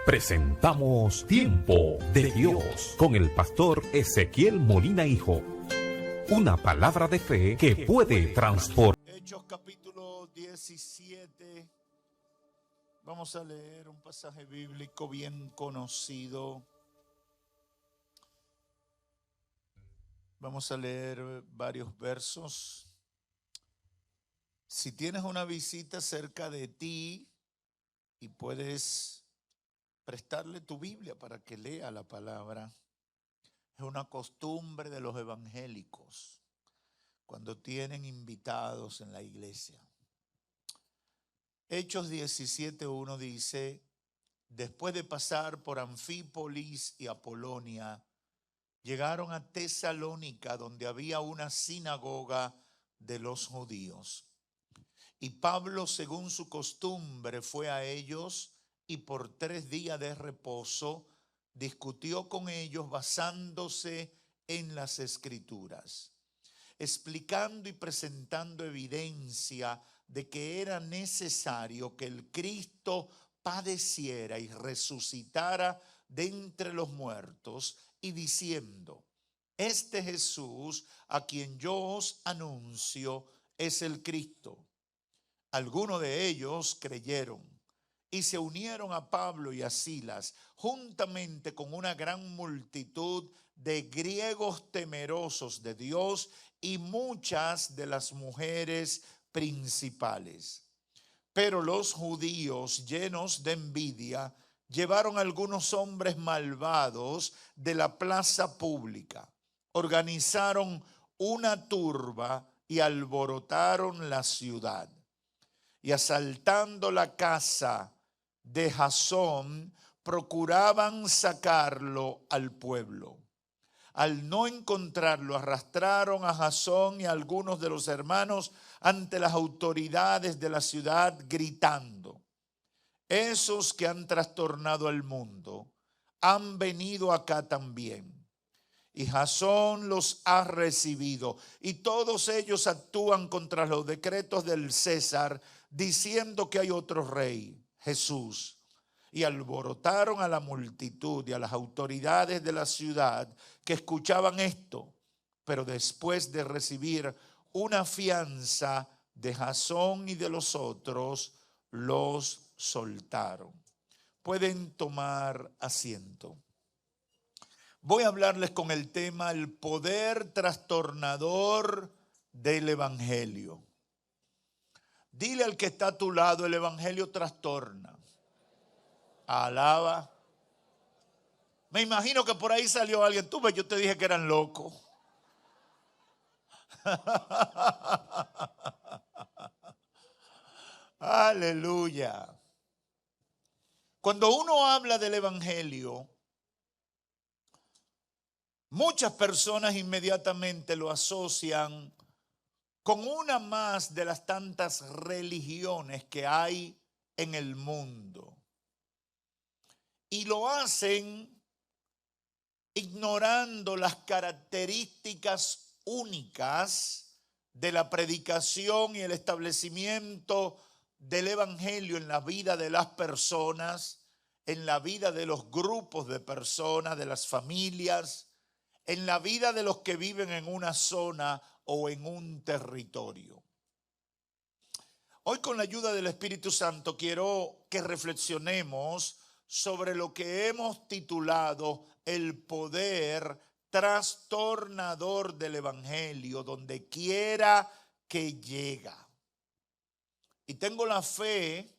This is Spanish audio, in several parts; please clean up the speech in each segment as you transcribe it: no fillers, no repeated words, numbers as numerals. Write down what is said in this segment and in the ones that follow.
Presentamos Tiempo de Dios con el pastor Ezequiel Molina Hijo. Una palabra de fe que puede transformar. Hechos capítulo 17. Vamos a leer un pasaje bíblico bien conocido. Vamos a leer varios versos. Si tienes una visita cerca de ti y puedes prestarle tu Biblia para que lea la palabra. Es una costumbre de los evangélicos cuando tienen invitados en la iglesia. Hechos 17:1 dice: después de pasar por Anfípolis y Apolonia, llegaron a Tesalónica, donde había una sinagoga de los judíos. Y Pablo, según su costumbre, fue a ellos y por 3 días de reposo discutió con ellos basándose en las Escrituras, explicando y presentando evidencia de que era necesario que el Cristo padeciera y resucitara de entre los muertos, y diciendo: este Jesús a quien yo os anuncio es el Cristo. Algunos de ellos creyeron y se unieron a Pablo y a Silas, juntamente con una gran multitud de griegos temerosos de Dios y muchas de las mujeres principales. Pero los judíos, llenos de envidia, llevaron a algunos hombres malvados de la plaza pública, organizaron una turba y alborotaron la ciudad. Y asaltando la casa de Jasón, procuraban sacarlo al pueblo. Al no encontrarlo, arrastraron a Jasón y a algunos de los hermanos ante las autoridades de la ciudad, gritando: esos que han trastornado al mundo han venido acá también. Y Jasón los ha recibido, y todos ellos actúan contra los decretos del César, diciendo que hay otro rey, Jesús. Y alborotaron a la multitud y a las autoridades de la ciudad que escuchaban esto. Pero después de recibir una fianza de Jasón y de los otros, los soltaron. Pueden tomar asiento. Voy a hablarles con el tema: el poder trastornador del evangelio. Dile al que está a tu lado: el evangelio trastorna. Alaba. Me imagino que por ahí salió alguien. Tú ves, yo te dije que eran locos. Aleluya. Cuando uno habla del evangelio, muchas personas inmediatamente lo asocian con una más de las tantas religiones que hay en el mundo. Y lo hacen ignorando las características únicas de la predicación y el establecimiento del evangelio en la vida de las personas, en la vida de los grupos de personas, de las familias, en la vida de los que viven en una zona o en un territorio. Hoy, con la ayuda del Espíritu Santo, quiero que reflexionemos sobre lo que hemos titulado el poder trastornador del evangelio, donde quiera que llega. Y tengo la fe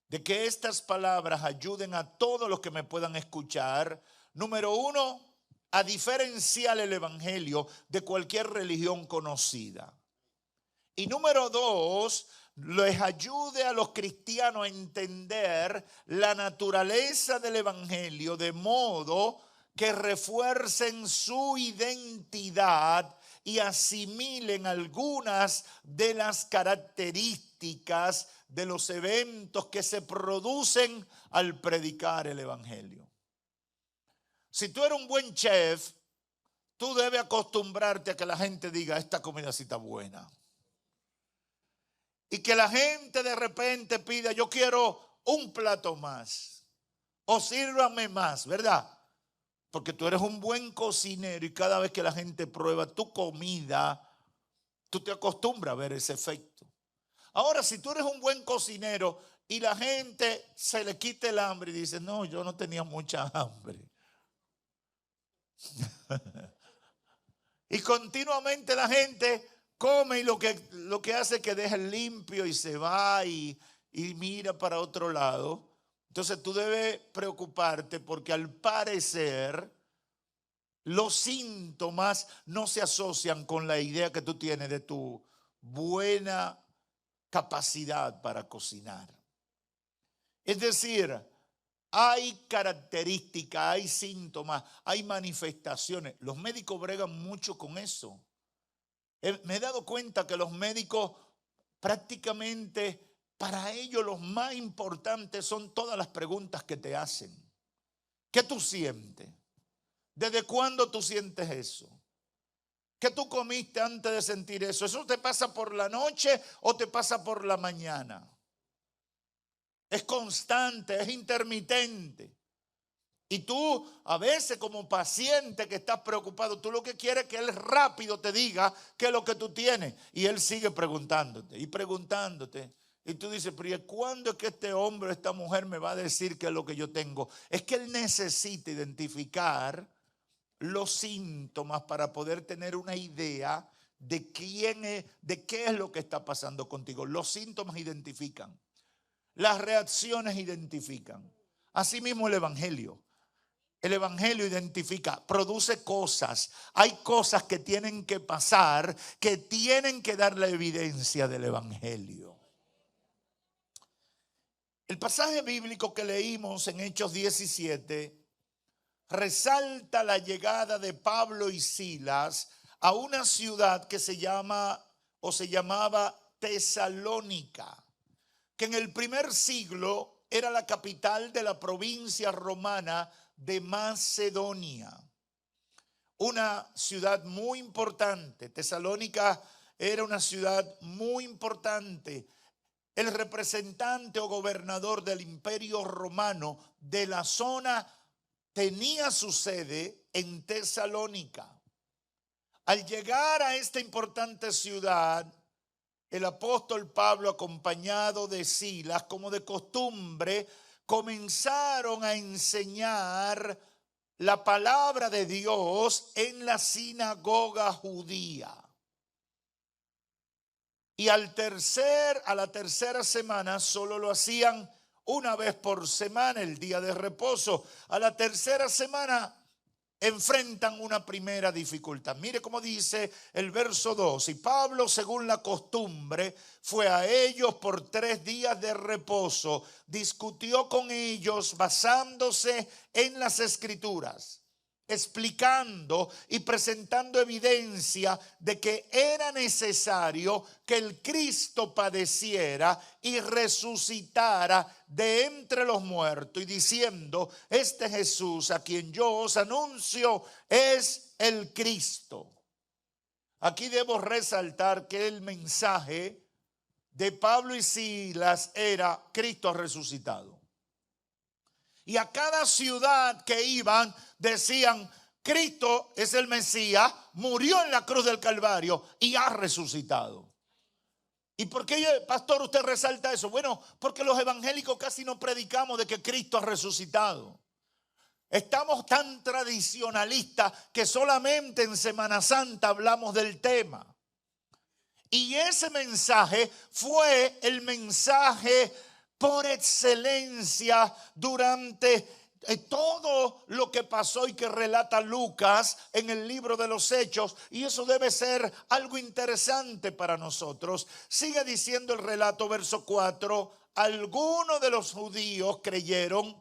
de que estas palabras ayuden a todos los que me puedan escuchar. Número uno, a diferenciar el evangelio de cualquier religión conocida. Y número dos, les ayude a los cristianos a entender la naturaleza del evangelio, de modo que refuercen su identidad y asimilen algunas de las características de los eventos que se producen al predicar el evangelio. Si tú eres un buen chef, tú debes acostumbrarte a que la gente diga: esta comida sí está buena. Y que la gente de repente pida: yo quiero un plato más. o sírvame más, ¿verdad? Porque tú eres un buen cocinero y cada vez que la gente prueba tu comida, tú te acostumbras a ver ese efecto. Ahora, si tú eres un buen cocinero y la gente se le quita el hambre y dice, no, yo no tenía mucha hambre. Y continuamente la gente come y lo que hace es que deja el limpio y se va y mira para otro lado. Entonces tú debes preocuparte porque al parecer los síntomas no se asocian con la idea que tú tienes de tu buena capacidad para cocinar. Es decir, hay características, hay síntomas, hay manifestaciones. Los médicos bregan mucho con eso. Me he dado cuenta que los médicos prácticamente, para ellos los más importantes son todas las preguntas que te hacen. ¿Qué tú sientes? ¿Desde cuándo tú sientes eso? ¿Qué tú comiste antes de sentir eso? ¿Eso te pasa por la noche o te pasa por la mañana? Es constante, es intermitente. Y tú a veces como paciente que estás preocupado, tú lo que quieres es que él rápido te diga qué es lo que tú tienes. Y él sigue preguntándote y preguntándote. Y tú dices, pero ¿cuándo es que este hombre o esta mujer me va a decir qué es lo que yo tengo? Es que él necesita identificar los síntomas para poder tener una idea de quién es, de qué es lo que está pasando contigo. Los síntomas identifican. Las reacciones identifican. Asimismo el Evangelio. El Evangelio identifica, produce cosas. Hay cosas que tienen que pasar, que tienen que dar la evidencia del Evangelio. El pasaje bíblico que leímos en Hechos 17 resalta la llegada de Pablo y Silas a una ciudad que se llama o se llamaba Tesalónica, que en el primer siglo era la capital de la provincia romana de Macedonia. Una ciudad muy importante. Tesalónica era una ciudad muy importante. El representante o gobernador del imperio romano de la zona tenía su sede en Tesalónica. Al llegar a esta importante ciudad, el apóstol Pablo, acompañado de Silas, como de costumbre, comenzaron a enseñar la palabra de Dios en la sinagoga judía. Y a la tercera semana solo lo hacían una vez por semana, el día de reposo. A la tercera semana enfrentan una primera dificultad. Mire cómo dice el verso 2. Y Pablo, según la costumbre, fue a ellos por 3 días de reposo. Discutió con ellos basándose en las Escrituras, explicando y presentando evidencia de que era necesario que el Cristo padeciera y resucitara de entre los muertos, y diciendo, este Jesús a quien yo os anuncio es el Cristo. Aquí debo resaltar que el mensaje de Pablo y Silas era Cristo resucitado. Y a cada ciudad que iban decían, Cristo es el Mesías, murió en la cruz del Calvario y ha resucitado. ¿Y por qué, pastor, usted resalta eso? Bueno, porque los evangélicos casi no predicamos de que Cristo ha resucitado. Estamos tan tradicionalistas que solamente en Semana Santa hablamos del tema. Y ese mensaje fue el mensaje por excelencia durante todo lo que pasó y que relata Lucas en el libro de los Hechos, y eso debe ser algo interesante para nosotros. Sigue diciendo el relato, verso 4, algunos de los judíos creyeron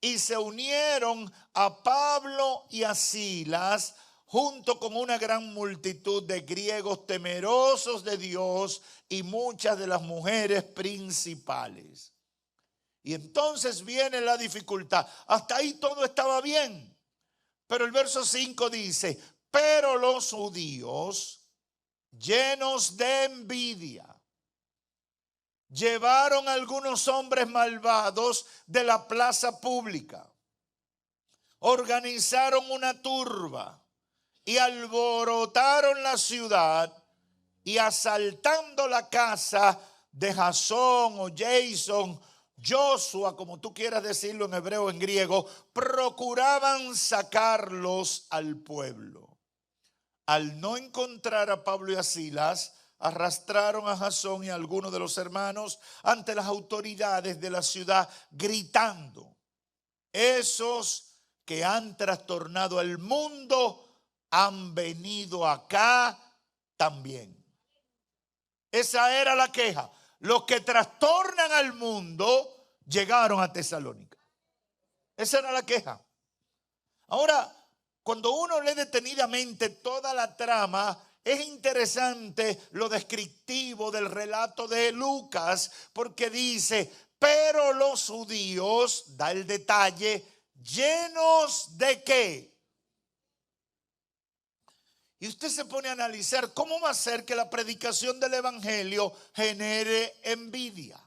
y se unieron a Pablo y a Silas junto con una gran multitud de griegos temerosos de Dios y muchas de las mujeres principales. Y entonces viene la dificultad. Hasta ahí todo estaba bien. Pero el verso 5 dice, pero los judíos, llenos de envidia, llevaron a algunos hombres malvados de la plaza pública, organizaron una turba y alborotaron la ciudad, y asaltando la casa de Jasón o Jason, Joshua, como tú quieras decirlo en hebreo o en griego, procuraban sacarlos al pueblo. Al no encontrar a Pablo y a Silas, arrastraron a Jasón y a algunos de los hermanos ante las autoridades de la ciudad, gritando: esos que han trastornado el mundo han venido acá también. Esa era la queja. Los que trastornan al mundo llegaron a Tesalónica. Esa era la queja. Ahora, cuando uno lee detenidamente toda la trama, es interesante lo descriptivo del relato de Lucas, porque dice: pero los judíos, da el detalle, ¿llenos de qué? Y usted se pone a analizar cómo va a ser que la predicación del evangelio genere envidia.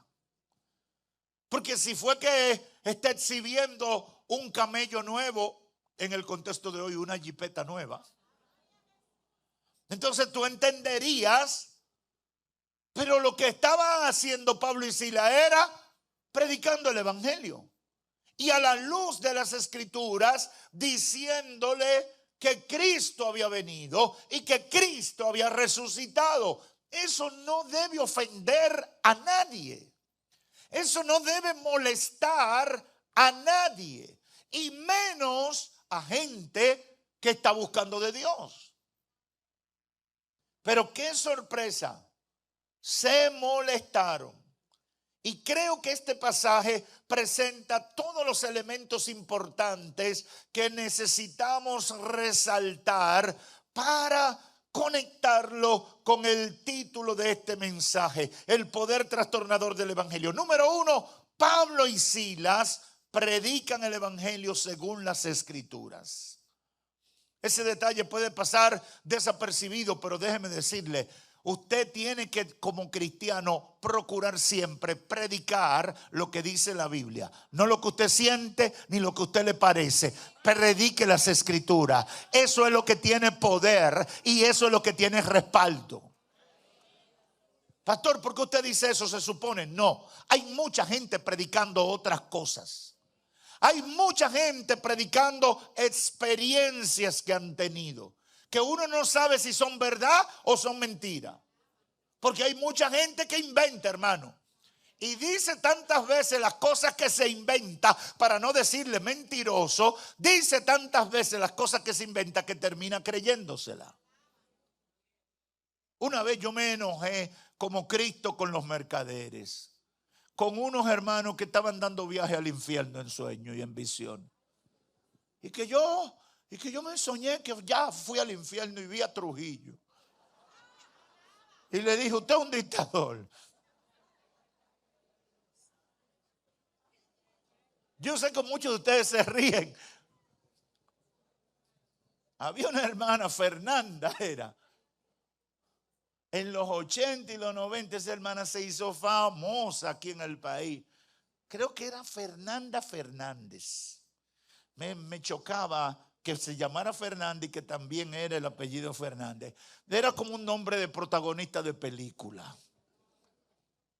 Porque si fue que está exhibiendo un camello nuevo, en el contexto de hoy una jipeta nueva, entonces tú entenderías, pero lo que estaban haciendo Pablo y Silas era predicando el evangelio. Y a la luz de las escrituras, diciéndole que Cristo había venido y que Cristo había resucitado. Eso no debe ofender a nadie. Eso no debe molestar a nadie. Y menos a gente que está buscando de Dios. Pero qué sorpresa. Se molestaron. Y creo que este pasaje presenta todos los elementos importantes que necesitamos resaltar para conectarlo con el título de este mensaje: el poder trastornador del evangelio. Número 1, Pablo y Silas predican el evangelio según las escrituras. Ese detalle puede pasar desapercibido, pero déjeme decirle, usted tiene que, como cristiano, procurar siempre predicar lo que dice la Biblia. No lo que usted siente ni lo que a usted le parece. Predique las escrituras. Eso es lo que tiene poder y eso es lo que tiene respaldo. Pastor, ¿por qué usted dice eso? Se supone. No, hay mucha gente predicando otras cosas. Hay mucha gente predicando experiencias que han tenido, que uno no sabe si son verdad o son mentiras. Porque hay mucha gente que inventa, hermano. Y dice tantas veces las cosas que se inventa, para no decirle mentiroso, dice tantas veces las cosas que se inventa que termina creyéndosela. Una vez yo me enojé como Cristo con los mercaderes, con unos hermanos que estaban dando viaje al infierno en sueño y en visión. Y que yo me soñé que ya fui al infierno y vi a Trujillo. Y le dije: usted es un dictador. Yo sé que muchos de ustedes se ríen. Había una hermana, Fernanda era. En los 80 y los 90 esa hermana se hizo famosa aquí en el país. Creo que era Fernanda Fernández. Me chocaba que se llamara Fernández y que también era el apellido Fernández. Era como un nombre de protagonista de película.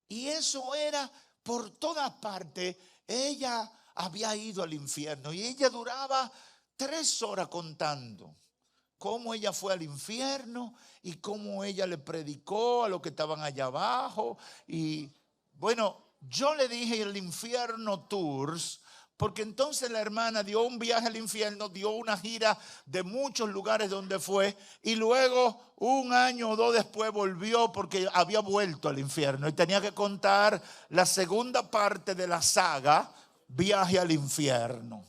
Y eso era por todas partes. Ella había ido al infierno y ella duraba 3 horas contando cómo ella fue al infierno y cómo ella le predicó a los que estaban allá abajo. Y bueno, yo le dije el infierno tours, porque entonces la hermana dio un viaje al infierno, dio una gira de muchos lugares donde fue, y luego 1 año o 2 después volvió porque había vuelto al infierno y tenía que contar la segunda parte de la saga Viaje al Infierno.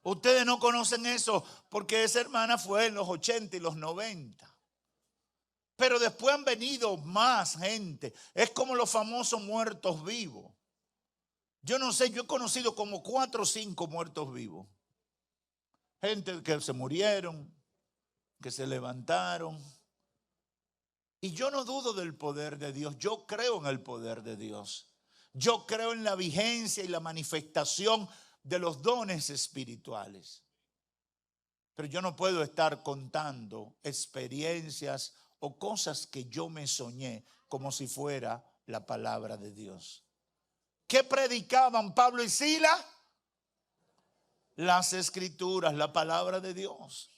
Ustedes no conocen eso porque esa hermana fue en los 80 y los 90. Pero después han venido más gente. Es como los famosos muertos vivos. Yo no sé, yo he conocido como 4 o 5 muertos vivos. Gente que se murieron, que se levantaron. Y yo no dudo del poder de Dios, yo creo en el poder de Dios. Yo creo en la vigencia y la manifestación de los dones espirituales. Pero yo no puedo estar contando experiencias o cosas que yo me soñé como si fuera la palabra de Dios. ¿Qué predicaban Pablo y Silas? Las escrituras, la palabra de Dios.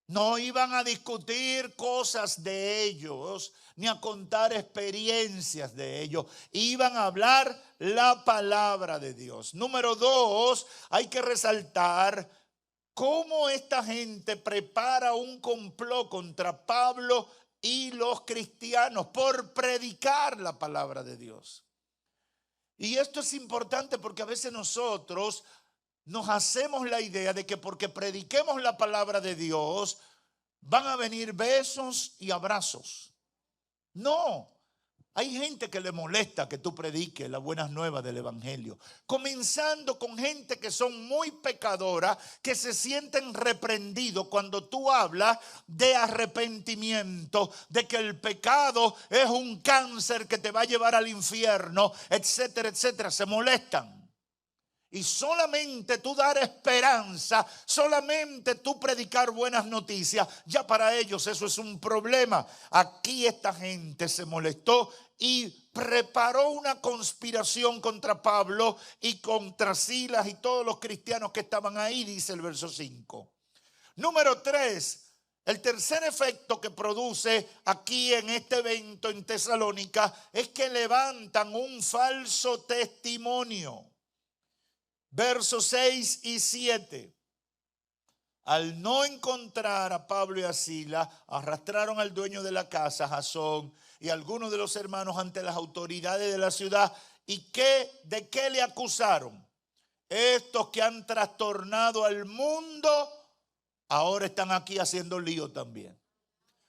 No iban a discutir cosas de ellos, ni a contar experiencias de ellos. Iban a hablar la palabra de Dios. Número 2, hay que resaltar cómo esta gente prepara un complot contra Pablo y los cristianos por predicar la palabra de Dios. Y esto es importante porque a veces nosotros nos hacemos la idea de que porque prediquemos la palabra de Dios van a venir besos y abrazos. No, hay gente que le molesta que tú prediques las buenas nuevas del evangelio. Comenzando con gente que son muy pecadoras, que se sienten reprendidos cuando tú hablas de arrepentimiento, de que el pecado es un cáncer que te va a llevar al infierno, etcétera, etcétera. Se molestan. Y solamente tú dar esperanza, solamente tú predicar buenas noticias, ya para ellos eso es un problema. Aquí esta gente se molestó y preparó una conspiración contra Pablo y contra Silas y todos los cristianos que estaban ahí, dice el verso 5. Número 3, el tercer efecto que produce aquí en este evento en Tesalónica es que levantan un falso testimonio. Versos 6 y 7. Al no encontrar a Pablo y a Silas, arrastraron al dueño de la casa, Jasón, y algunos de los hermanos ante las autoridades de la ciudad. ¿Y de qué le acusaron? Estos que han trastornado al mundo, ahora están aquí haciendo lío también.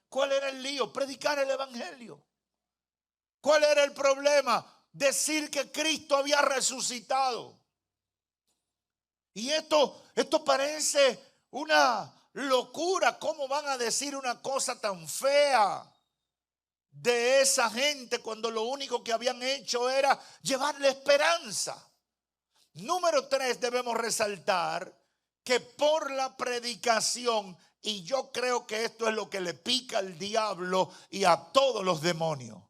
¿Cuál era el lío? Predicar el evangelio. ¿Cuál era el problema? Decir que Cristo había resucitado. Y esto parece una locura. ¿Cómo van a decir una cosa tan fea de esa gente cuando lo único que habían hecho era llevarle esperanza? Número 3, debemos resaltar que por la predicación, y yo creo que esto es lo que le pica al diablo y a todos los demonios,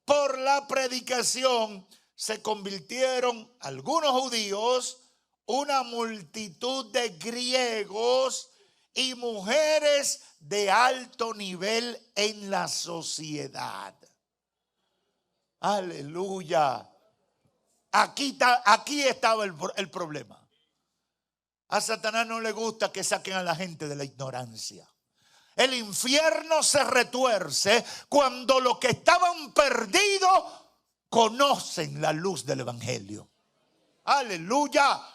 por la predicación se convirtieron algunos judíos, una multitud de griegos y mujeres de alto nivel en la sociedad. Aleluya. Aquí estaba el problema. A Satanás no le gusta que saquen a la gente de la ignorancia. El infierno se retuerce cuando los que estaban perdidos conocen la luz del evangelio. Aleluya.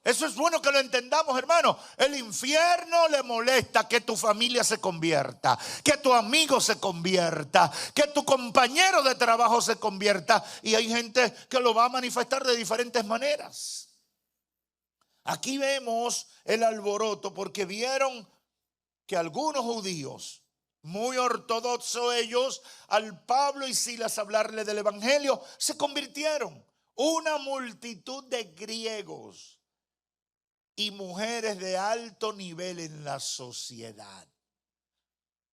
Eso es bueno que lo entendamos, hermano. El infierno le molesta que tu familia se convierta, que tu amigo se convierta, que tu compañero de trabajo se convierta. Y hay gente que lo va a manifestar de diferentes maneras. Aquí vemos el alboroto porque vieron que algunos judíos, muy ortodoxos ellos, al Pablo y Silas hablarle del evangelio, se convirtieron. Una multitud de griegos y mujeres de alto nivel en la sociedad.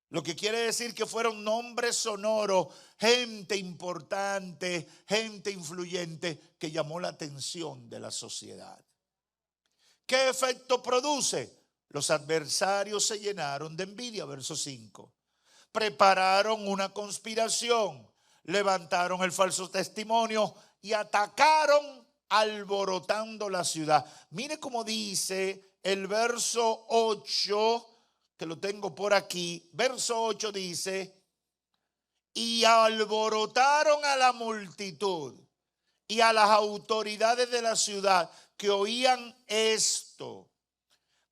Lo que quiere decir que fueron nombres sonoros, gente importante, gente influyente que llamó la atención de la sociedad. ¿Qué efecto produce? Los adversarios se llenaron de envidia, verso 5. Prepararon una conspiración, levantaron el falso testimonio y atacaron alborotando la ciudad. Mire cómo dice el verso 8, que lo tengo por aquí. Verso 8 dice: y alborotaron a la multitud y a las autoridades de la ciudad que oían esto.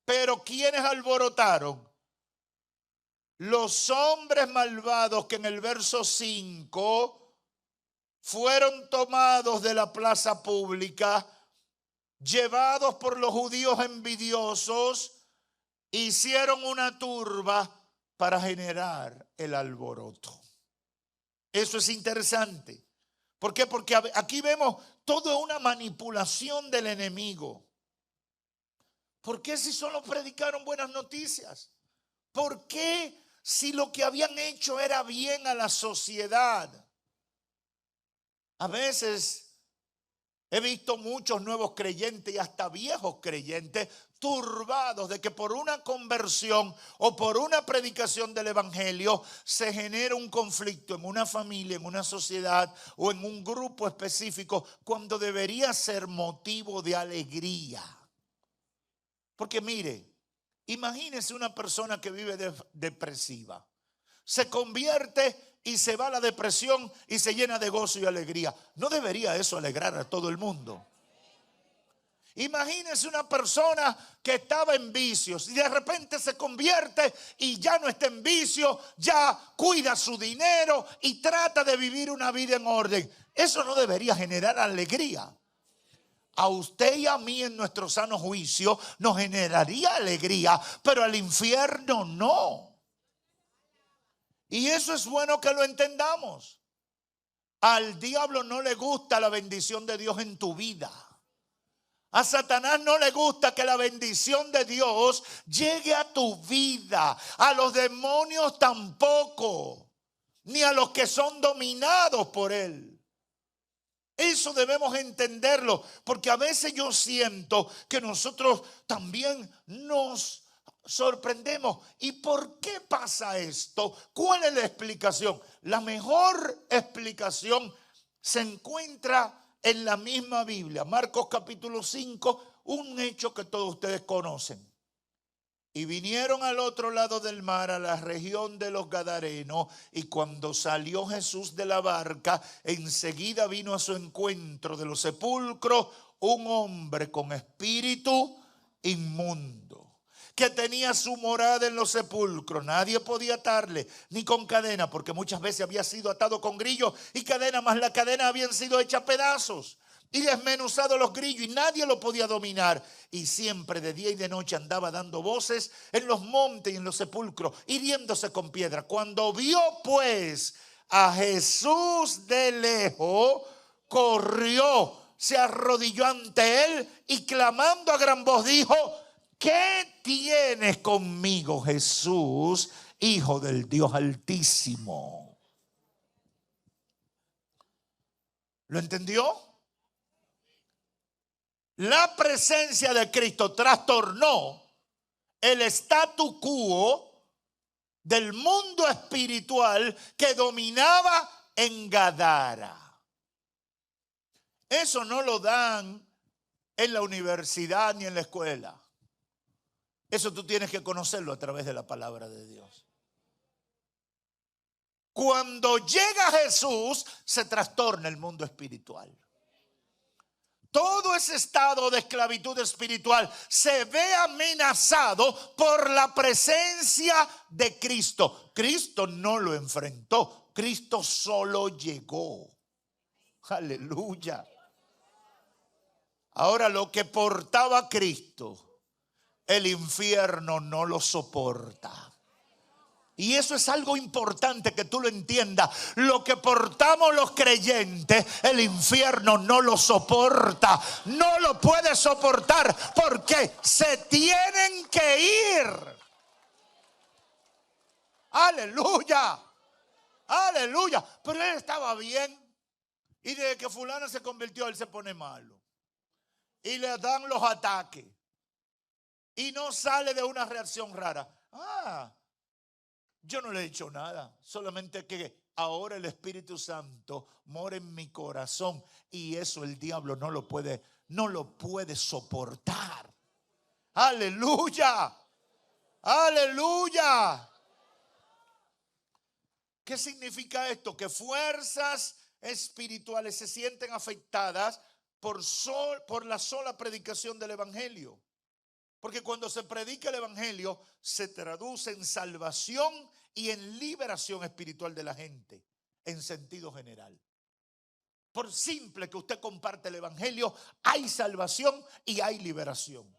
Pero ¿quiénes alborotaron? Los hombres malvados que en el verso 5 fueron tomados de la plaza pública, llevados por los judíos envidiosos, hicieron una turba para generar el alboroto. Eso es interesante. ¿Por qué? Porque aquí vemos toda una manipulación del enemigo. ¿Por qué si solo predicaron buenas noticias? ¿Por qué si lo que habían hecho era bien a la sociedad? A veces he visto muchos nuevos creyentes y hasta viejos creyentes turbados de que por una conversión o por una predicación del evangelio se genera un conflicto en una familia, en una sociedad o en un grupo específico, cuando debería ser motivo de alegría. Porque mire, imagínese una persona que vive depresiva, se convierte y se va a la depresión y se llena de gozo y alegría. ¿No debería eso alegrar a todo el mundo? Imagínese una persona que estaba en vicios y de repente se convierte y ya no está en vicio, ya cuida su dinero y trata de vivir una vida en orden. Eso no debería generar alegría. A usted y a mí en nuestro sano juicio nos generaría alegría, pero al infierno no. Y eso es bueno que lo entendamos. Al diablo no le gusta la bendición de Dios en tu vida. A Satanás no le gusta que la bendición de Dios llegue a tu vida. A los demonios tampoco, ni a los que son dominados por él. Eso debemos entenderlo, porque a veces yo siento que nosotros también nos sorprendemos. ¿Y por qué pasa esto? ¿Cuál es la explicación? La mejor explicación se encuentra en la misma Biblia, Marcos capítulo 5, un hecho que todos ustedes conocen. Y vinieron al otro lado del mar, a la región de los Gadarenos, y cuando salió Jesús de la barca, enseguida vino a su encuentro de los sepulcros un hombre con espíritu inmundo, que tenía su morada en los sepulcros. Nadie podía atarle ni con cadena, porque muchas veces había sido atado con grillos y cadena, más la cadena habían sido hechas pedazos y desmenuzado los grillos, y nadie lo podía dominar. Y siempre de día y de noche andaba dando voces en los montes y en los sepulcros, hiriéndose con piedra. Cuando vio pues a Jesús de lejos, corrió, se arrodilló ante él y clamando a gran voz dijo: ¿qué tienes conmigo, Jesús, Hijo del Dios Altísimo? ¿Lo entendió? La presencia de Cristo trastornó el statu quo del mundo espiritual que dominaba en Gadara. Eso no lo dan en la universidad ni en la escuela. Eso tú tienes que conocerlo a través de la palabra de Dios. Cuando llega Jesús, se trastorna el mundo espiritual. Todo ese estado de esclavitud espiritual se ve amenazado por la presencia de Cristo. Cristo no lo enfrentó, Cristo solo llegó. Aleluya. Ahora, lo que portaba Cristo, el infierno no lo soporta. Y eso es algo importante que tú lo entiendas. Lo que portamos los creyentes, el infierno no lo soporta. No lo puede soportar porque se tienen que ir. Aleluya. Aleluya. Pero él estaba bien. Y desde que fulano se convirtió, él se pone malo. Y le dan los ataques. Y no sale de una reacción rara. Yo no le he hecho nada, solamente que ahora el Espíritu Santo mora en mi corazón y eso el diablo no lo puede soportar. Aleluya, aleluya. ¿Qué significa esto? Que fuerzas espirituales se sienten afectadas por la sola predicación del evangelio. Porque cuando se predica el evangelio, se traduce en salvación y en liberación espiritual de la gente, en sentido general. Por simple que usted comparte el evangelio, hay salvación y hay liberación.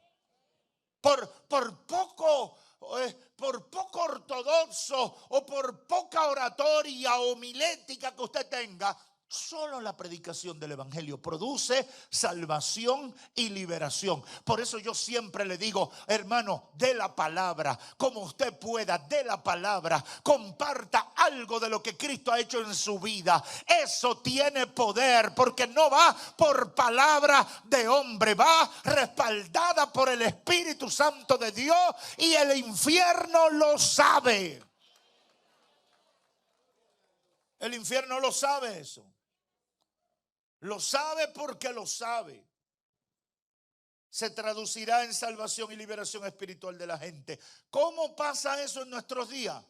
por poco ortodoxo o por poca oratoria o homilética que usted tenga, solo la predicación del evangelio produce salvación y liberación. Por eso yo siempre le digo, hermano, de la palabra, como usted pueda, de la palabra, comparta algo de lo que Cristo ha hecho en su vida. Eso tiene poder, porque no va por palabra de hombre, va respaldada por el Espíritu Santo de Dios, y el infierno lo sabe. El infierno lo sabe eso. Lo sabe porque lo sabe. Se traducirá en salvación y liberación espiritual de la gente. ¿Cómo pasa eso en nuestros días?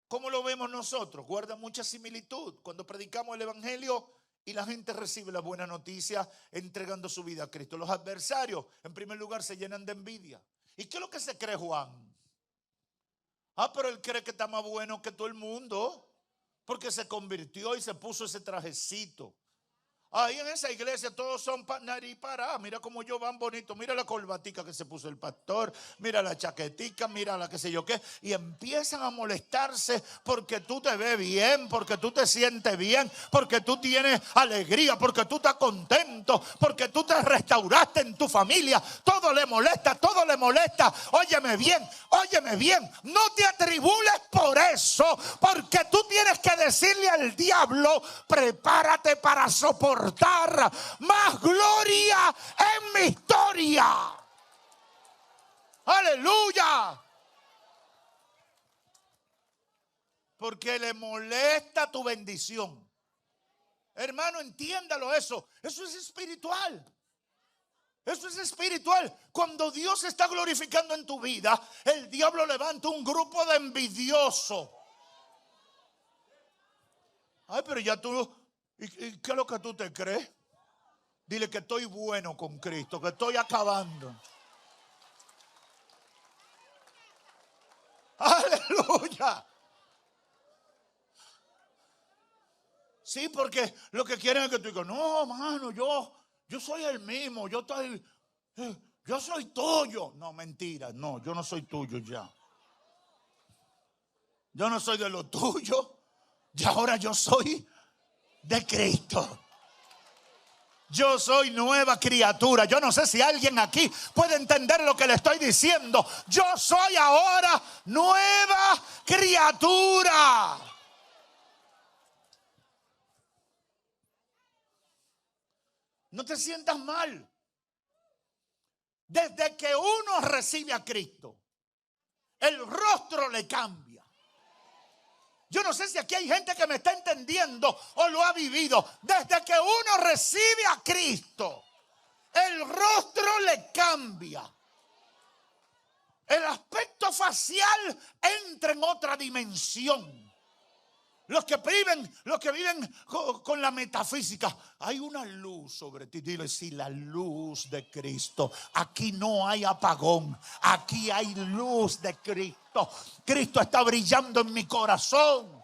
¿Cómo lo vemos nosotros? Guarda mucha similitud. Cuando predicamos el evangelio y la gente recibe la buena noticia entregando su vida a Cristo. Los adversarios, en primer lugar, se llenan de envidia. ¿Y qué es lo que se cree Juan? Pero él cree que está más bueno que todo el mundo, porque se convirtió y se puso ese trajecito. Ahí en esa iglesia todos son nariz parada. Mira cómo ellos van bonitos. Mira la corbatica que se puso el pastor. Mira la chaquetica. Mira la qué sé yo qué. Y empiezan a molestarse porque tú te ves bien. Porque tú te sientes bien. Porque tú tienes alegría. Porque tú estás contento. Porque tú te restauraste en tu familia. Todo le molesta. Todo le molesta. Óyeme bien. Óyeme bien. No te atribules por eso. Porque tú tienes que decirle al diablo: prepárate para soportar más gloria en mi historia. Aleluya. Porque le molesta tu bendición. Hermano, entiéndalo eso. Eso es espiritual. Eso es espiritual. Cuando Dios se está glorificando en tu vida, el diablo levanta un grupo de envidiosos. Ay, pero ya tú... ¿Y qué es lo que tú te crees? Dile que estoy bueno con Cristo, que estoy acabando. Aleluya. Sí, porque lo que quieren es que tú digas: no, mano, yo soy el mismo, yo soy tuyo. No, mentira, no, yo no soy tuyo ya. Yo no soy de lo tuyo. Y ahora yo soy de Cristo. Yo soy nueva criatura. Yo no sé si alguien aquí puede entender lo que le estoy diciendo. Yo soy ahora nueva criatura. No te sientas mal. Desde que uno recibe a Cristo, el rostro le cambia. Yo no sé si aquí hay gente que me está entendiendo o lo ha vivido. Desde que uno recibe a Cristo, el rostro le cambia. El aspecto facial entra en otra dimensión. Los que viven con la metafísica, hay una luz sobre ti. Dile: sí, la luz de Cristo. Aquí no hay apagón. Aquí hay luz de Cristo. Cristo está brillando en mi corazón.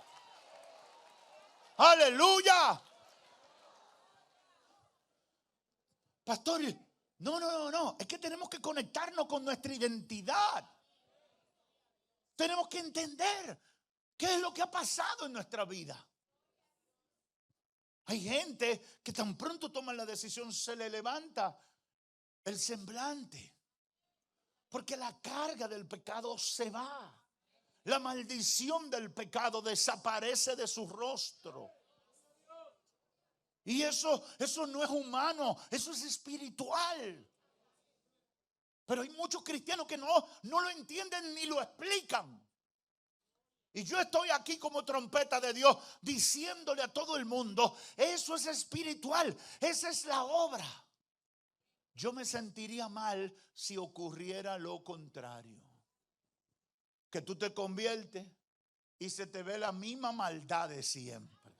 Aleluya. Pastor, no. Es que tenemos que conectarnos con nuestra identidad. Tenemos que entender qué es lo que ha pasado en nuestra vida. Hay gente que tan pronto toman la decisión se le levanta el semblante, porque la carga del pecado se va. La maldición del pecado desaparece de su rostro. Y eso no es humano, eso es espiritual. Pero hay muchos cristianos que no lo entienden ni lo explican. Y yo estoy aquí como trompeta de Dios diciéndole a todo el mundo: eso es espiritual, esa es la obra. Yo me sentiría mal si ocurriera lo contrario. Que tú te conviertes y se te ve la misma maldad de siempre.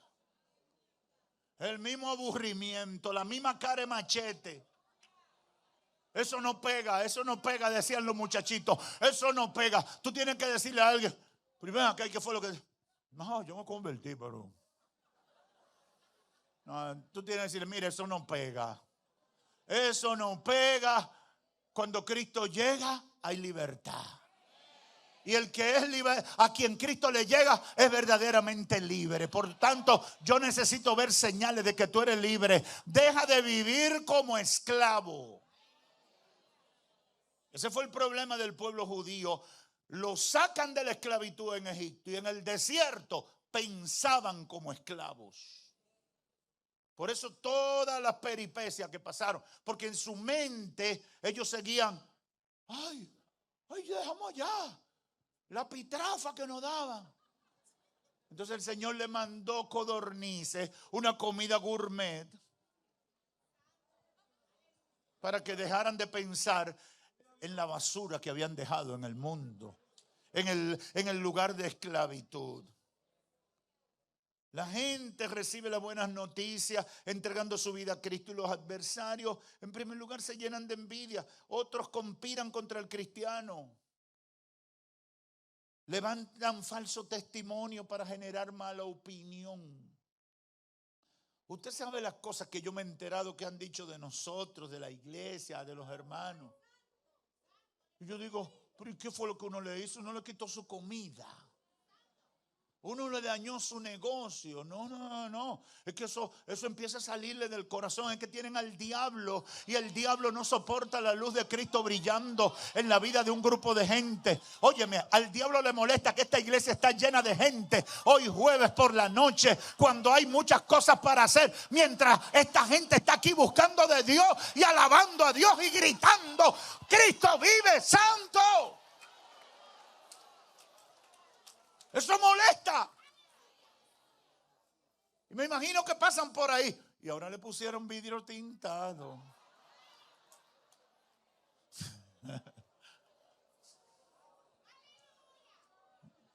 El mismo aburrimiento, la misma cara de machete. Eso no pega, decían los muchachitos. Eso no pega. Tú tienes que decirle a alguien: primero, ¿qué fue lo que? No, yo me convertí, pero... No, tú tienes que decirle: mire, eso no pega. Eso no pega. Cuando Cristo llega, hay libertad. Y el que es libre, a quien Cristo le llega, es verdaderamente libre. Por tanto, yo necesito ver señales de que tú eres libre. Deja de vivir como esclavo. Ese fue el problema del pueblo judío. Lo sacan de la esclavitud en Egipto y en el desierto pensaban como esclavos. Por eso todas las peripecias que pasaron, porque en su mente ellos seguían, ay, dejamos allá la pitrafa que nos daban. Entonces el Señor le mandó codornices, una comida gourmet, para que dejaran de pensar en la basura que habían dejado en el mundo, en el lugar de esclavitud. La gente recibe las buenas noticias entregando su vida a Cristo, y los adversarios en primer lugar se llenan de envidia. Otros conspiran contra el cristiano. Levantan falso testimonio para generar mala opinión. Usted sabe las cosas que yo me he enterado que han dicho de nosotros, de la iglesia, de los hermanos. Y yo digo, pero ¿y qué fue lo que uno le hizo? Uno le quitó su comida. Uno le dañó su negocio. No. Es que eso empieza a salirle del corazón. Es que tienen al diablo. Y el diablo no soporta la luz de Cristo brillando en la vida de un grupo de gente. Óyeme, al diablo le molesta que esta iglesia está llena de gente hoy jueves por la noche, cuando hay muchas cosas para hacer, mientras esta gente está aquí buscando de Dios y alabando a Dios y gritando, Cristo vive, santo. Eso molesta. Y me imagino que pasan por ahí. Y ahora le pusieron vidrio tintado.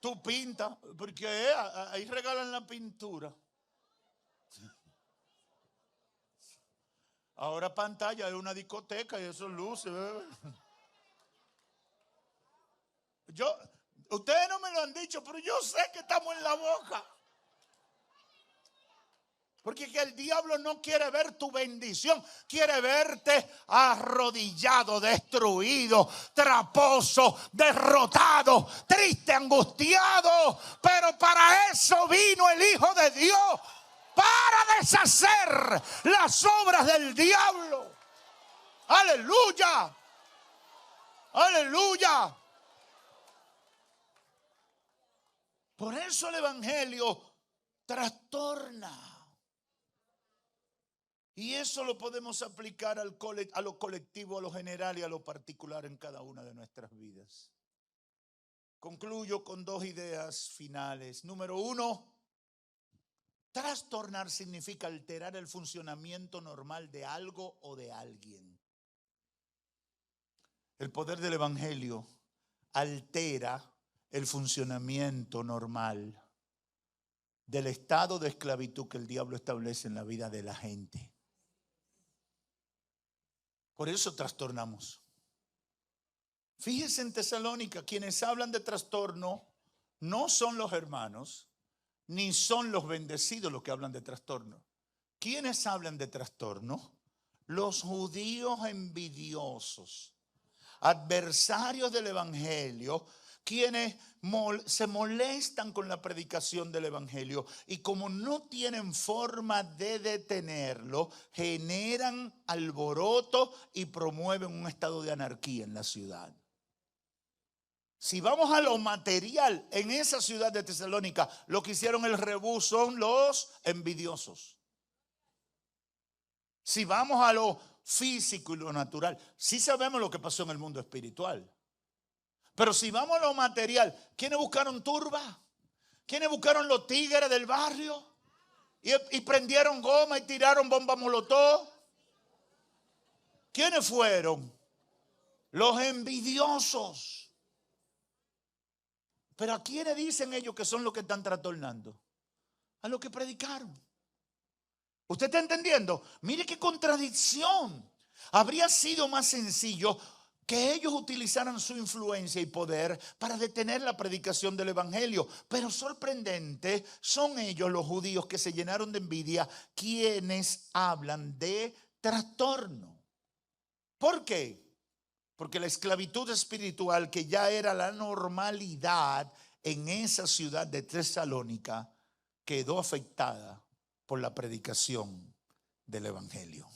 Tú pintas, porque ahí regalan la pintura. Ahora pantalla es una discoteca y eso luce. Ustedes no me lo han dicho, pero yo sé que estamos en la boca. Porque que el diablo no quiere ver tu bendición, quiere verte arrodillado, destruido, traposo, derrotado, triste, angustiado. Pero para eso vino el Hijo de Dios, para deshacer las obras del diablo. Aleluya, aleluya. Por eso el evangelio trastorna. Y eso lo podemos aplicar a lo colectivo, a lo general y a lo particular en cada una de nuestras vidas. Concluyo con dos ideas finales. Número uno, trastornar significa alterar el funcionamiento normal de algo o de alguien. El poder del evangelio altera el funcionamiento normal del estado de esclavitud que el diablo establece en la vida de la gente. Por eso trastornamos. Fíjense en Tesalónica, quienes hablan de trastorno no son los hermanos, ni son los bendecidos los que hablan de trastorno. ¿Quiénes hablan de trastorno? Los judíos envidiosos, adversarios del evangelio, quienes se molestan con la predicación del evangelio y como no tienen forma de detenerlo, generan alboroto y promueven un estado de anarquía en la ciudad. Si vamos a lo material, en esa ciudad de Tesalónica, lo que hicieron el rebú son los envidiosos. Si vamos a lo físico y lo natural, sí sabemos lo que pasó en el mundo espiritual. Pero si vamos a lo material, ¿quiénes buscaron turba? ¿Quiénes buscaron los tigres del barrio? Y prendieron goma y tiraron bomba molotov. ¿Quiénes fueron? Los envidiosos. Pero ¿a quiénes dicen ellos que son los que están trastornando? A los que predicaron. ¿Usted está entendiendo? Mire qué contradicción. Habría sido más sencillo que ellos utilizaran su influencia y poder para detener la predicación del evangelio. Pero sorprendente, son ellos los judíos que se llenaron de envidia quienes hablan de trastorno. ¿Por qué? Porque la esclavitud espiritual, que ya era la normalidad en esa ciudad de Tesalónica, quedó afectada por la predicación del evangelio.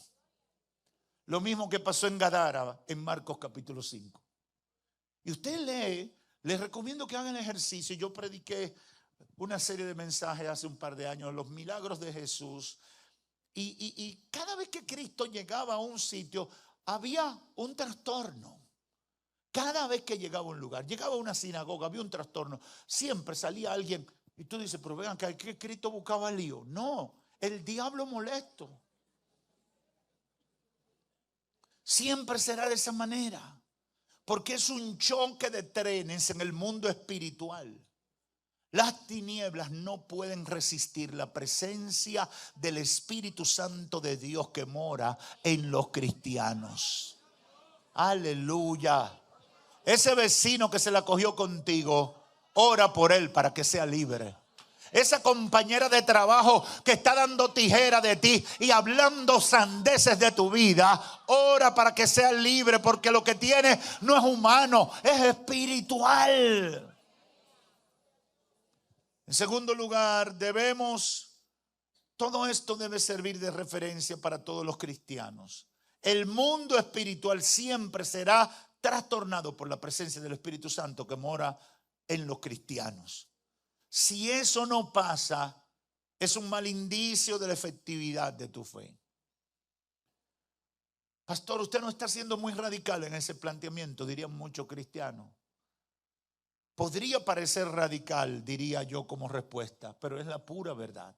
Lo mismo que pasó en Gadara en Marcos capítulo 5. Y usted lee, les recomiendo que hagan ejercicio. Yo prediqué una serie de mensajes hace un par de años, los milagros de Jesús. Y cada vez que Cristo llegaba a un sitio, había un trastorno. Cada vez que llegaba a un lugar, llegaba a una sinagoga, había un trastorno. Siempre salía alguien y tú dices, pero vean que Cristo buscaba lío. No, el diablo molesto. Siempre será de esa manera, porque es un choque de trenes en el mundo espiritual. Las tinieblas no pueden resistir la presencia del Espíritu Santo de Dios que mora en los cristianos. Aleluya. Ese vecino que se la cogió contigo, ora por él para que sea libre. Esa compañera de trabajo que está dando tijera de ti y hablando sandeces de tu vida, ora para que sea libre, porque lo que tiene no es humano, es espiritual. En segundo lugar, todo esto debe servir de referencia para todos los cristianos. El mundo espiritual siempre será trastornado por la presencia del Espíritu Santo que mora en los cristianos. Si eso no pasa, es un mal indicio de la efectividad de tu fe. Pastor, usted no está siendo muy radical en ese planteamiento, dirían muchos cristianos. Podría parecer radical, diría yo como respuesta, pero es la pura verdad.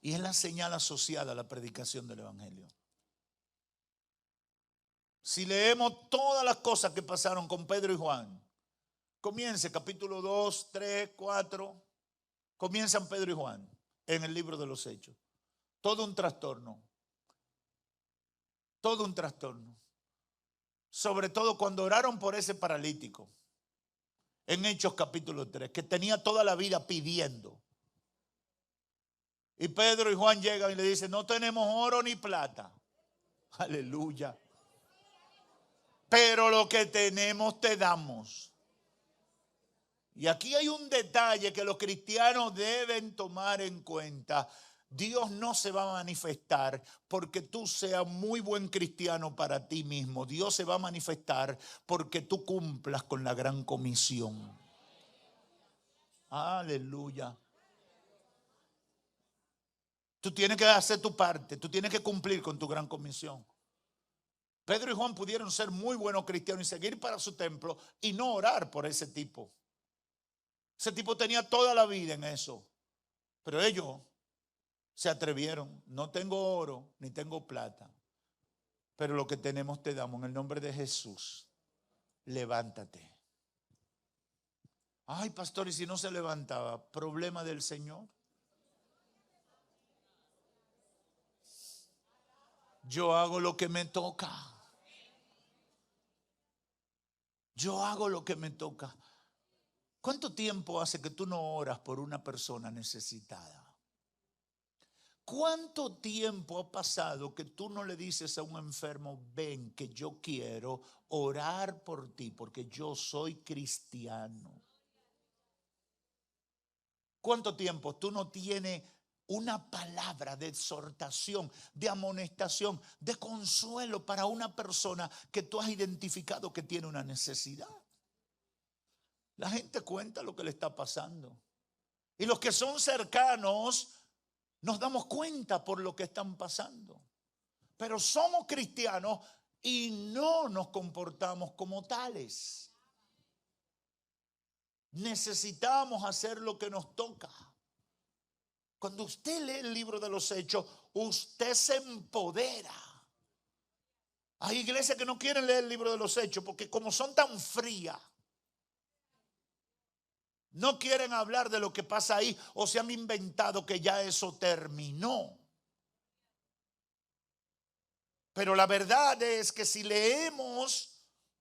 Y es la señal asociada a la predicación del evangelio. Si leemos todas las cosas que pasaron con Pedro y Juan, comience capítulo 2, 3, 4, comienzan Pedro y Juan en el libro de los Hechos. Todo un trastorno. Todo un trastorno. Sobre todo cuando oraron por ese paralítico. En Hechos capítulo 3, que tenía toda la vida pidiendo. Y Pedro y Juan llegan y le dicen, no tenemos oro ni plata. Aleluya. Pero lo que tenemos te damos. Y aquí hay un detalle que los cristianos deben tomar en cuenta. Dios no se va a manifestar porque tú seas muy buen cristiano para ti mismo. Dios se va a manifestar porque tú cumplas con la gran comisión. Aleluya. Tú tienes que hacer tu parte. Tú tienes que cumplir con tu gran comisión. Pedro y Juan pudieron ser muy buenos cristianos y seguir para su templo y no orar por ese tipo. Ese tipo tenía toda la vida en eso. Pero ellos se atrevieron. No tengo oro ni tengo plata, pero lo que tenemos te damos. En el nombre de Jesús, levántate. Ay, pastor, ¿y si no se levantaba? ¿Problema del Señor? Yo hago lo que me toca. Yo hago lo que me toca. ¿Cuánto tiempo hace que tú no oras por una persona necesitada? ¿Cuánto tiempo ha pasado que tú no le dices a un enfermo, ven que yo quiero orar por ti porque yo soy cristiano? ¿Cuánto tiempo tú no tienes una palabra de exhortación, de amonestación, de consuelo para una persona que tú has identificado que tiene una necesidad? La gente cuenta lo que le está pasando. Y los que son cercanos nos damos cuenta por lo que están pasando. Pero somos cristianos y no nos comportamos como tales. Necesitamos hacer lo que nos toca. Cuando usted lee el libro de los Hechos, usted se empodera. Hay iglesias que no quieren leer el libro de los Hechos porque como son tan frías, no quieren hablar de lo que pasa ahí o se han inventado que ya eso terminó. Pero la verdad es que si leemos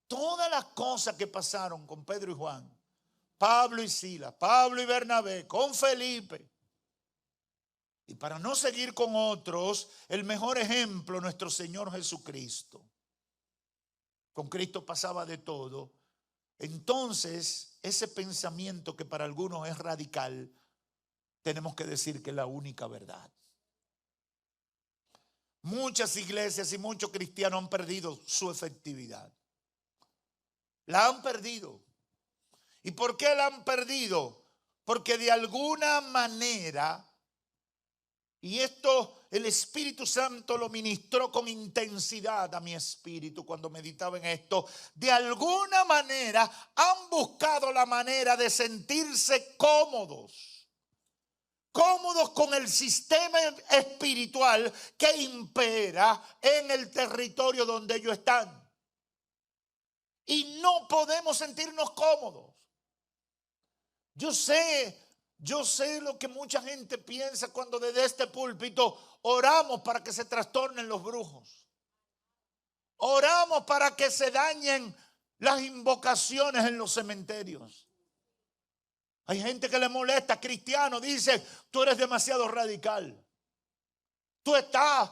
todas las cosas que pasaron con Pedro y Juan, Pablo y Silas, Pablo y Bernabé, con Felipe, y para no seguir con otros, el mejor ejemplo, nuestro Señor Jesucristo. con Cristo pasaba de todo, entonces ese pensamiento que para algunos es radical, tenemos que decir que es la única verdad. Muchas iglesias y muchos cristianos han perdido su efectividad. La han perdido. ¿Y por qué la han perdido? Porque de alguna manera, y esto el Espíritu Santo lo ministró con intensidad a mi espíritu cuando meditaba en esto, de alguna manera han buscado la manera de sentirse cómodos con el sistema espiritual que impera en el territorio donde ellos están. Y no podemos sentirnos cómodos. Yo sé lo que mucha gente piensa cuando desde este púlpito oramos para que se trastornen los brujos. Oramos para que se dañen las invocaciones en los cementerios. Hay gente que le molesta, cristiano, dice, tú eres demasiado radical. Tú estás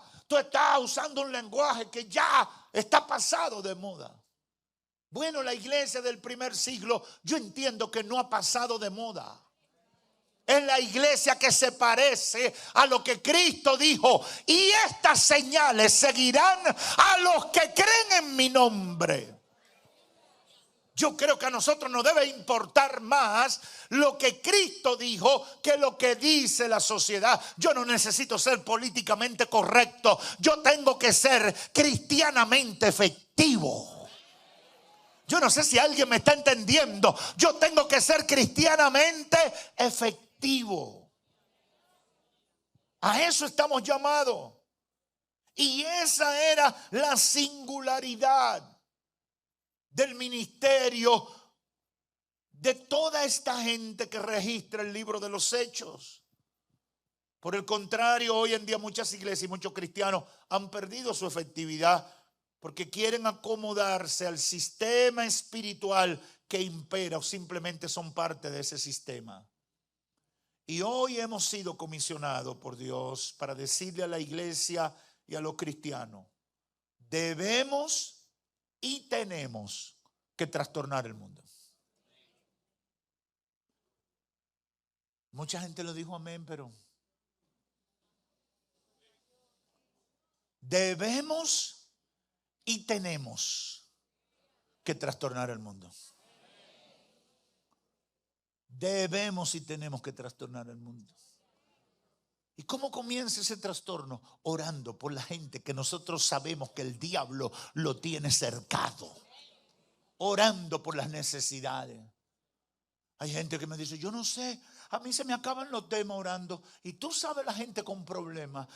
usando un lenguaje que ya está pasado de moda. Bueno, la iglesia del primer siglo, yo entiendo que no ha pasado de moda. Es la iglesia que se parece a lo que Cristo dijo. Y estas señales seguirán a los que creen en mi nombre. Yo creo que a nosotros nos debe importar más lo que Cristo dijo que lo que dice la sociedad. Yo no necesito ser políticamente correcto. Yo tengo que ser cristianamente efectivo. Yo no sé si alguien me está entendiendo. Yo tengo que ser cristianamente efectivo. A eso estamos llamados. Y esa era la singularidad del ministerio de toda esta gente que registra el libro de los Hechos. Por el contrario, hoy en día muchas iglesias y muchos cristianos han perdido su efectividad porque quieren acomodarse al sistema espiritual que impera o simplemente son parte de ese sistema. Y hoy hemos sido comisionados por Dios para decirle a la iglesia y a los cristianos, debemos y tenemos que trastornar el mundo. Mucha gente lo dijo amén, pero debemos y tenemos que trastornar el mundo. Debemos y tenemos que trastornar el mundo. ¿Y cómo comienza ese trastorno? Orando por la gente que nosotros sabemos que el diablo lo tiene cercado. Orando por las necesidades. Hay gente que me dice, yo no sé, a mí se me acaban los temas orando. Y tú sabes la gente con problemas.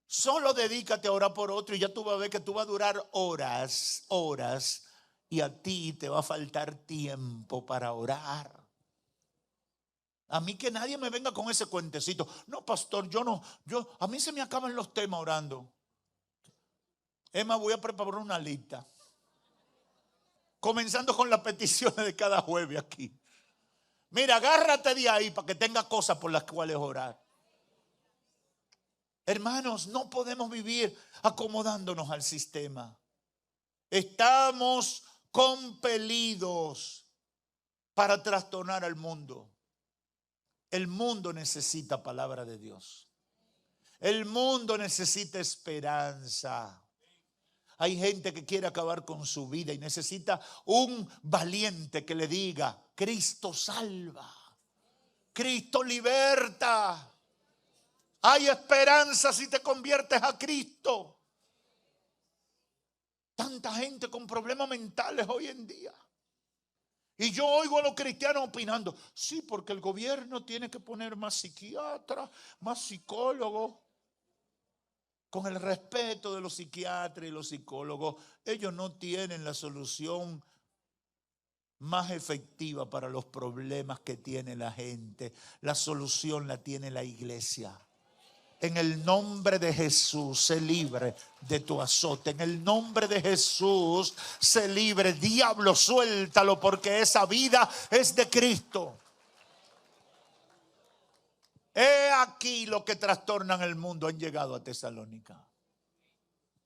Solo dedícate a orar por otro y ya tú vas a ver que tú vas a durar horas y a ti te va a faltar tiempo para orar. A mí que nadie me venga con ese cuentecito. No, pastor, a mí se me acaban los temas orando. Es más, voy a preparar una lista. Comenzando con las peticiones de cada jueves aquí. Mira, agárrate de ahí para que tenga cosas por las cuales orar. Hermanos, no podemos vivir acomodándonos al sistema. Estamos compelidos para trastornar al mundo. El mundo necesita palabra de Dios. El mundo necesita esperanza. Hay gente que quiere acabar con su vida y necesita un valiente que le diga, Cristo salva, Cristo liberta. Hay esperanza si te conviertes a Cristo. Tanta gente con problemas mentales hoy en día. Y yo oigo a los cristianos opinando, sí, porque el gobierno tiene que poner más psiquiatras, más psicólogos. Con el respeto de los psiquiatras y los psicólogos, ellos no tienen la solución más efectiva para los problemas que tiene la gente. La solución la tiene la iglesia. En el nombre de Jesús, sé libre de tu azote. En el nombre de Jesús, sé libre. Diablo, suéltalo, porque esa vida es de Cristo. He aquí lo que trastornan el mundo. Han llegado a Tesalónica.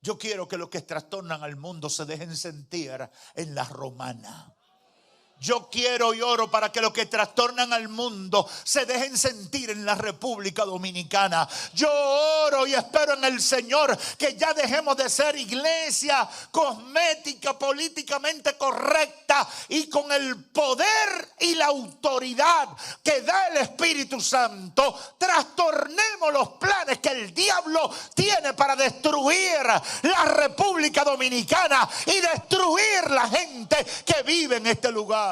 Yo quiero que los que trastornan al mundo se dejen sentir en la romana. Yo quiero y oro para que los que trastornan al mundo se dejen sentir en la República Dominicana. Yo oro y espero en el Señor que ya dejemos de ser iglesia cosmética, políticamente correcta, y con el poder y la autoridad que da el Espíritu Santo, trastornemos los planes que el diablo tiene para destruir la República Dominicana y destruir la gente que vive en este lugar.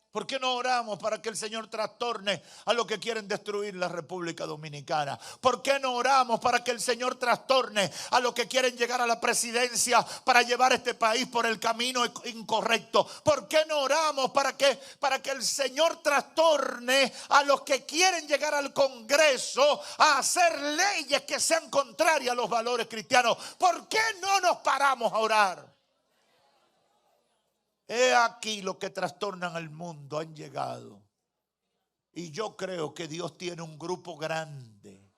¿Por qué no oramos para que el Señor trastorne a los que quieren destruir la República Dominicana? ¿Por qué no oramos para que el Señor trastorne a los que quieren llegar a la presidencia para llevar este país por el camino incorrecto? ¿Por qué no oramos para que el Señor trastorne a los que quieren llegar al Congreso a hacer leyes que sean contrarias a los valores cristianos? ¿Por qué no nos paramos a orar? He aquí los que trastornan al mundo han llegado. Y yo creo que Dios tiene un grupo grande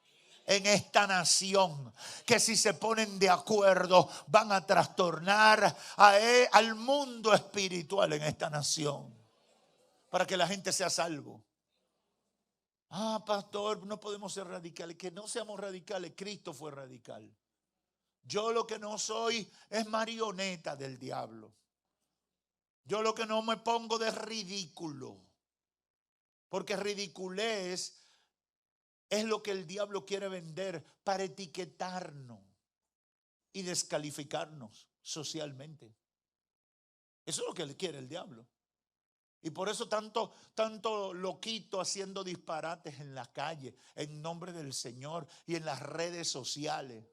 en esta nación que si se ponen de acuerdo van a trastornar al mundo espiritual en esta nación para que la gente sea salvo. Pastor, no podemos ser radicales. Que no seamos radicales. Cristo fue radical. Yo lo que no soy es marioneta del diablo. Yo lo que no me pongo de ridículo, porque ridiculez es lo que el diablo quiere vender para etiquetarnos y descalificarnos socialmente. Eso es lo que quiere el diablo. Y por eso tanto loquito haciendo disparates en la calle en nombre del Señor y en las redes sociales.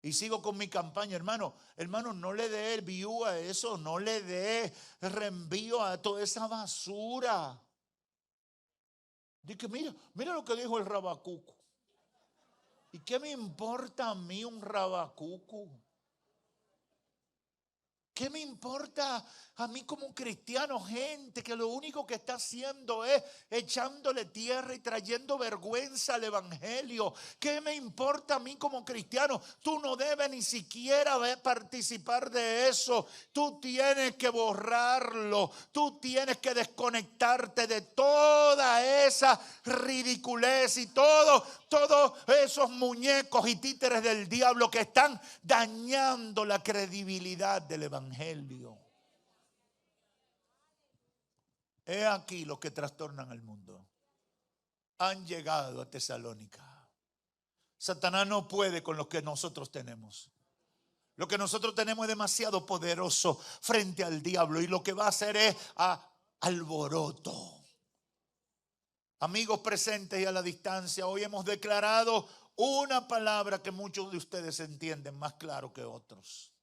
Y sigo con mi campaña, hermano, no le dé view a eso, no le dé reenvío a toda esa basura. Dice, mira lo que dijo el Rabacuco. ¿Y qué me importa a mí un Rabacuco? ¿Qué me importa a mí como cristiano? Gente que lo único que está haciendo es echándole tierra y trayendo vergüenza al evangelio. ¿Qué me importa a mí como cristiano? Tú no debes ni siquiera participar de eso. Tú tienes que borrarlo. Tú tienes que desconectarte de toda esa ridiculez y todos esos muñecos y títeres del diablo que están dañando la credibilidad del evangelio. He aquí los que trastornan al mundo han llegado a Tesalónica. Satanás no puede con lo que nosotros tenemos. Lo que nosotros tenemos es demasiado poderoso frente al diablo, y lo que va a hacer es alboroto. Amigos presentes y a la distancia, hoy hemos declarado una palabra que muchos de ustedes entienden más claro que otros.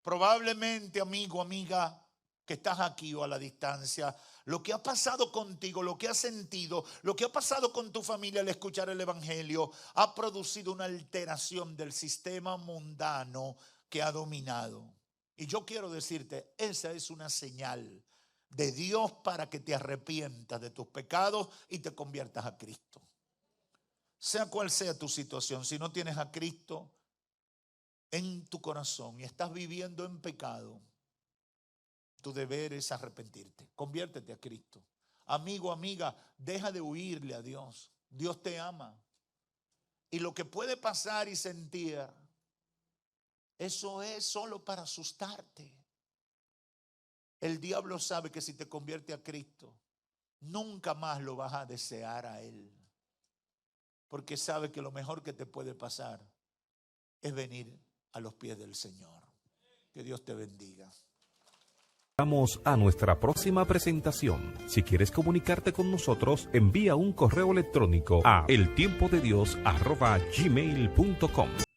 Probablemente, amigo, amiga, que estás aquí o a la distancia, lo que ha pasado contigo, lo que has sentido, lo que ha pasado con tu familia al escuchar el evangelio, ha producido una alteración del sistema mundano que ha dominado. Y yo quiero decirte, esa es una señal de Dios para que te arrepientas de tus pecados y te conviertas a Cristo. Sea cual sea tu situación, si no tienes a Cristo en tu corazón y estás viviendo en pecado, tu deber es arrepentirte. Conviértete a Cristo. Amigo, amiga, deja de huirle a Dios. Dios te ama. Y lo que puede pasar y sentir, eso es solo para asustarte. El diablo sabe que si te convierte a Cristo, nunca más lo vas a desear a Él. Porque sabe que lo mejor que te puede pasar es venir a los pies del Señor. Que Dios te bendiga. Vamos a nuestra próxima presentación. Si quieres comunicarte con nosotros, envía un correo electrónico a eltiempodedios@gmail.com.